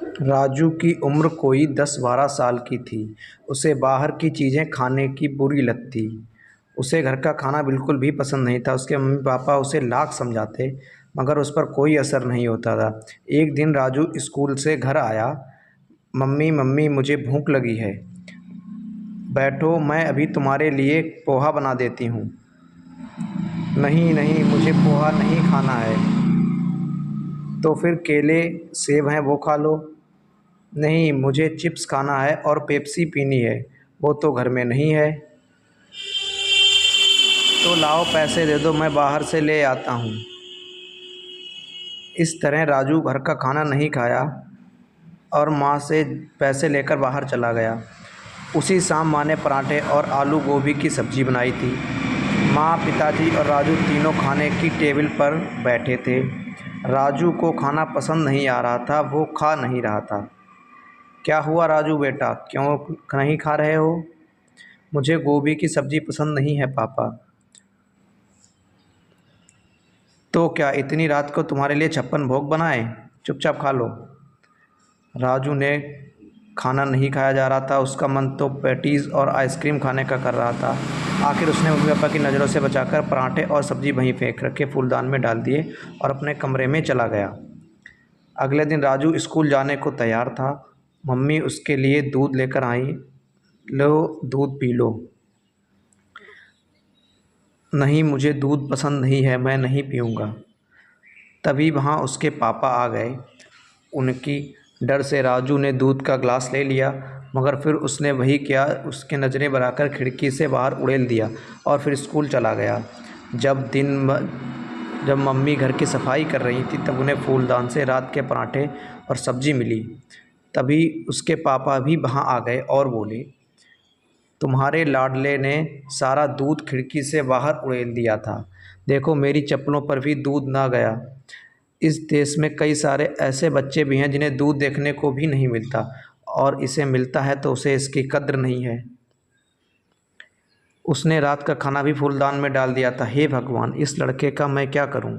राजू की उम्र कोई 10-12 साल की थी। उसे बाहर की चीज़ें खाने की बुरी लत थी। उसे घर का खाना बिल्कुल भी पसंद नहीं था। उसके मम्मी-पापा उसे लाख समझाते, मगर उस पर कोई असर नहीं होता था। एक दिन राजू स्कूल से घर आया। मम्मी, मम्मी, मुझे भूख लगी है। बैठो, मैं अभी तुम्हारे लिए पोहा बना देती हूँ। नहीं, नहीं, मुझे पोहा नहीं खाना है। तो फिर केले, सेब हैं वो खा लो। नहीं, मुझे चिप्स खाना है और पेप्सी पीनी है। वो तो घर में नहीं है। तो लाओ पैसे दे दो, मैं बाहर से ले आता हूँ। इस तरह राजू घर का खाना नहीं खाया और माँ से पैसे लेकर बाहर चला गया। उसी शाम माँ ने पराठे और आलू गोभी की सब्ज़ी बनाई थी। माँ, पिताजी और राजू तीनों खाने की टेबल पर बैठे थे। राजू को खाना पसंद नहीं आ रहा था, वो खा नहीं रहा था। क्या हुआ राजू बेटा, क्यों नहीं खा रहे हो? मुझे गोभी की सब्ज़ी पसंद नहीं है पापा। तो क्या इतनी रात को तुम्हारे लिए 56 भोग बनाए? चुपचाप खा लो। राजू ने खाना नहीं खाया जा रहा था। उसका मन तो पैटीज़ और आइसक्रीम खाने का कर रहा था। आखिर उसने मम्मी पापा की नज़रों से बचाकर पराठे और सब्ज़ी वहीं फेंक रखे फूलदान में डाल दिए और अपने कमरे में चला गया। अगले दिन राजू स्कूल जाने को तैयार था। मम्मी उसके लिए दूध लेकर आई। लो, दूध पी लो। नहीं, मुझे दूध पसंद नहीं है, मैं नहीं पीऊँगा। तभी वहाँ उसके पापा आ गए। उनकी डर से राजू ने दूध का ग्लास ले लिया, मगर फिर उसने वही किया। उसके नज़रें बनाकर खिड़की से बाहर उड़ेल दिया और फिर स्कूल चला गया। जब मम्मी घर की सफाई कर रही थी, तब उन्हें फूलदान से रात के पराठे और सब्ज़ी मिली। तभी उसके पापा भी वहाँ आ गए और बोले, तुम्हारे लाडले ने सारा दूध खिड़की से बाहर उड़ेल दिया था। देखो, मेरी चप्पलों पर भी दूध ना गया। इस देश में कई सारे ऐसे बच्चे भी हैं जिन्हें दूध देखने को भी नहीं मिलता, और इसे मिलता है तो उसे इसकी कद्र नहीं है। उसने रात का खाना भी फूलदान में डाल दिया था। हे भगवान, इस लड़के का मैं क्या करूं?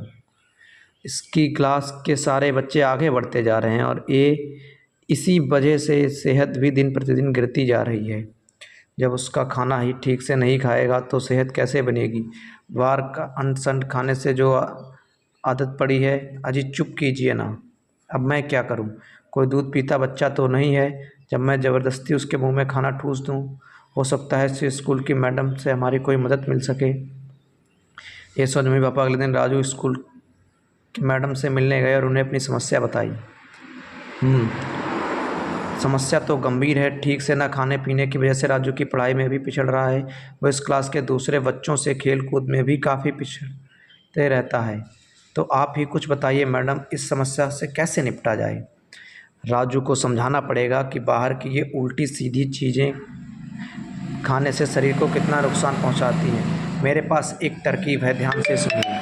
इसकी क्लास के सारे बच्चे आगे बढ़ते जा रहे हैं और ये इसी वजह से सेहत भी दिन प्रतिदिन गिरती जा रही है। जब उसका खाना ही ठीक से नहीं खाएगा तो सेहत कैसे बनेगी? बाहर का अनसन खाने से जो आदत पड़ी है। अजी चुप कीजिए ना। अब मैं क्या करूं? कोई दूध पीता बच्चा तो नहीं है जब मैं ज़बरदस्ती उसके मुंह में खाना ठूस दूं। हो सकता है इस स्कूल की मैडम से हमारी कोई मदद मिल सके। ये सोच मम्मी पापा अगले दिन राजू स्कूल की मैडम से मिलने गए और उन्हें अपनी समस्या बताई। समस्या तो गंभीर है। ठीक से ना खाने पीने की वजह से राजू की पढ़ाई में भी पिछड़ रहा है। वह इस क्लास के दूसरे बच्चों से खेल कूद में भी काफ़ी पिछड़ते रहता है। तो आप ही कुछ बताइए मैडम, इस समस्या से कैसे निपटा जाए? राजू को समझाना पड़ेगा कि बाहर की ये उल्टी सीधी चीज़ें खाने से शरीर को कितना नुकसान पहुंचाती हैं। मेरे पास एक तरकीब है, ध्यान से सुनिए।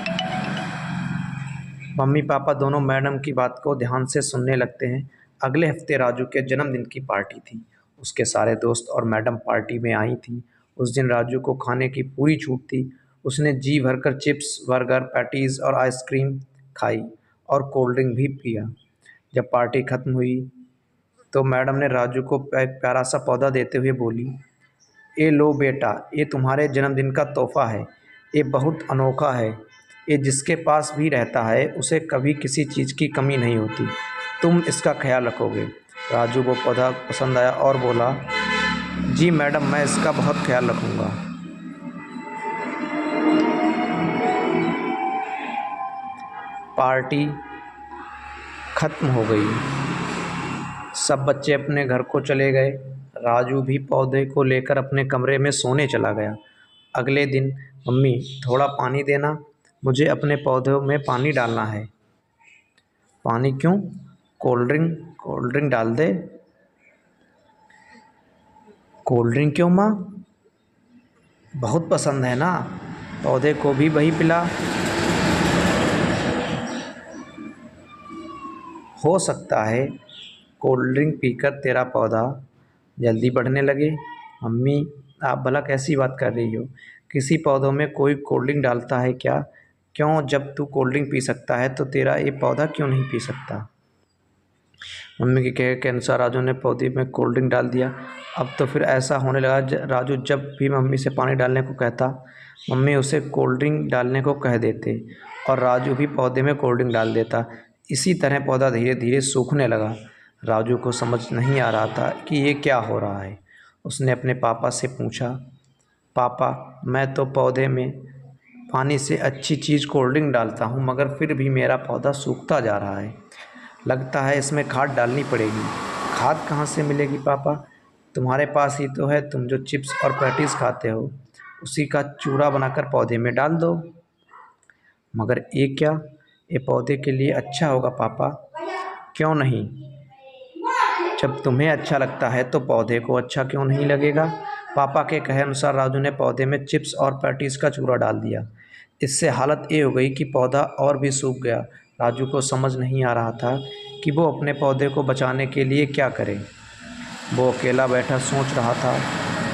मम्मी पापा दोनों मैडम की बात को ध्यान से सुनने लगते हैं। अगले हफ्ते राजू के जन्मदिन की पार्टी थी। उसके सारे दोस्त और मैडम पार्टी में आई थी। उस दिन राजू को खाने की पूरी छूट थी। उसने जी भरकर चिप्स, बर्गर, पैटीज़ और आइसक्रीम खाई और कोल्ड ड्रिंक भी पिया। जब पार्टी खत्म हुई तो मैडम ने राजू को एक प्यारा सा पौधा देते हुए बोली, ये लो बेटा, ये तुम्हारे जन्मदिन का तोहफा है। ये बहुत अनोखा है। ये जिसके पास भी रहता है उसे कभी किसी चीज़ की कमी नहीं होती। तुम इसका ख्याल रखोगे? राजू को पौधा पसंद आया और बोला, जी मैडम, मैं इसका बहुत ख्याल रखूँगा। पार्टी खत्म हो गई। सब बच्चे अपने घर को चले गए। राजू भी पौधे को लेकर अपने कमरे में सोने चला गया। अगले दिन, मम्मी थोड़ा पानी देना, मुझे अपने पौधों में पानी डालना है। पानी क्यों? कोल्ड ड्रिंक डाल दे। कोल्ड ड्रिंक क्यों माँ? बहुत पसंद है ना, पौधे को भी वही पिला। हो सकता है कोल्ड ड्रिंक पीकर तेरा पौधा जल्दी बढ़ने लगे। मम्मी, आप भला कैसी बात कर रही हो? किसी पौधों में कोई कोल्ड ड्रिंक डालता है क्या? क्यों? जब तू कोल्ड ड्रिंक पी सकता है तो तेरा ये पौधा क्यों नहीं पी सकता? मम्मी के कहे के अनुसार राजू ने पौधे में कोल्ड ड्रिंक डाल दिया। अब तो फिर ऐसा होने लगा, राजू जब भी मम्मी से पानी डालने को कहता, मम्मी उसे कोल्ड ड्रिंक डालने को कह देते और राजू भी पौधे में कोल्ड ड्रिंक डाल देता। इसी तरह पौधा धीरे धीरे सूखने लगा। राजू को समझ नहीं आ रहा था कि ये क्या हो रहा है। उसने अपने पापा से पूछा, पापा, मैं तो पौधे में पानी से अच्छी चीज़ कोल्ड ड्रिंक डालता हूँ, मगर फिर भी मेरा पौधा सूखता जा रहा है। लगता है इसमें खाद डालनी पड़ेगी। खाद कहाँ से मिलेगी पापा? तुम्हारे पास ही तो है, तुम जो चिप्स और पैटीज़ खाते हो, उसी का चूरा बनाकर पौधे में डाल दो। मगर ये क्या? ये पौधे के लिए अच्छा होगा पापा। क्यों नहीं? जब तुम्हें अच्छा लगता है तो पौधे को अच्छा क्यों नहीं लगेगा? पापा के कहे अनुसार राजू ने पौधे में चिप्स और पैटीज़ का चूरा डाल दिया। इससे हालत ये हो गई कि पौधा और भी सूख गया। राजू को समझ नहीं आ रहा था कि वो अपने पौधे को बचाने के लिए क्या करे। वो अकेला बैठा सोच रहा था।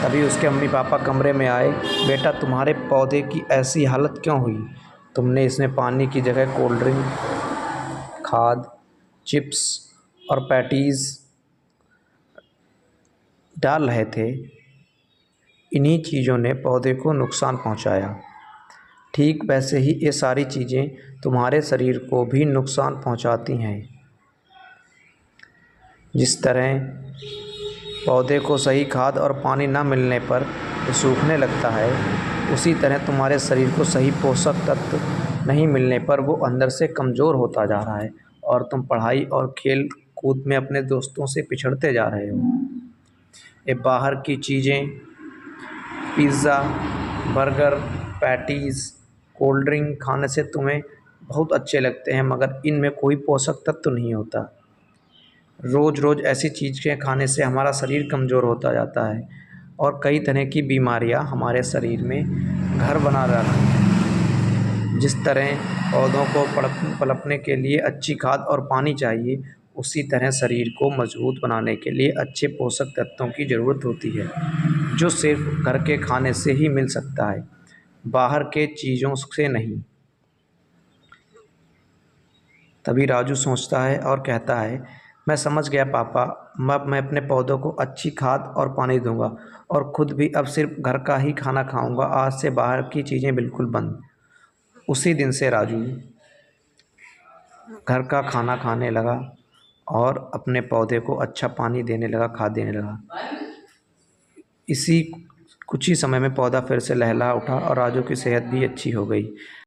तभी उसके मम्मी पापा कमरे में आए। बेटा, तुम्हारे पौधे की ऐसी हालत क्यों हुई? तुमने इसमें पानी की जगह कोल्ड ड्रिंक, खाद, चिप्स और पैटीज़ डाल रहे थे। इन्हीं चीज़ों ने पौधे को नुकसान पहुंचाया। ठीक वैसे ही ये सारी चीज़ें तुम्हारे शरीर को भी नुकसान पहुंचाती हैं। जिस तरह पौधे को सही खाद और पानी न मिलने पर वो सूखने लगता है, उसी तरह तुम्हारे शरीर को सही पोषक तत्व नहीं मिलने पर वो अंदर से कमज़ोर होता जा रहा है और तुम पढ़ाई और खेल कूद में अपने दोस्तों से पिछड़ते जा रहे हो। ये बाहर की चीज़ें, pizza, burger, patties, cold drink खाने से तुम्हें बहुत अच्छे लगते हैं, मगर इनमें कोई पोषक तत्व नहीं होता। रोज़ रोज़ ऐसी चीज़ें खाने से हमारा शरीर कमज़ोर होता जाता है और कई तरह की बीमारियां हमारे शरीर में घर बना रखी हैं। जिस तरह पौधों को पनपने के लिए अच्छी खाद और पानी चाहिए, उसी तरह शरीर को मजबूत बनाने के लिए अच्छे पोषक तत्वों की ज़रूरत होती है, जो सिर्फ घर के खाने से ही मिल सकता है, बाहर के चीज़ों से नहीं। तभी राजू सोचता है और कहता है, मैं समझ गया पापा। अब मैं अपने पौधों को अच्छी खाद और पानी दूंगा और ख़ुद भी अब सिर्फ घर का ही खाना खाऊंगा। आज से बाहर की चीज़ें बिल्कुल बंद। उसी दिन से राजू घर का खाना खाने लगा और अपने पौधे को अच्छा पानी देने लगा, खाद देने लगा। इसी कुछ ही समय में पौधा फिर से लहलहा उठा और राजू की सेहत भी अच्छी हो गई।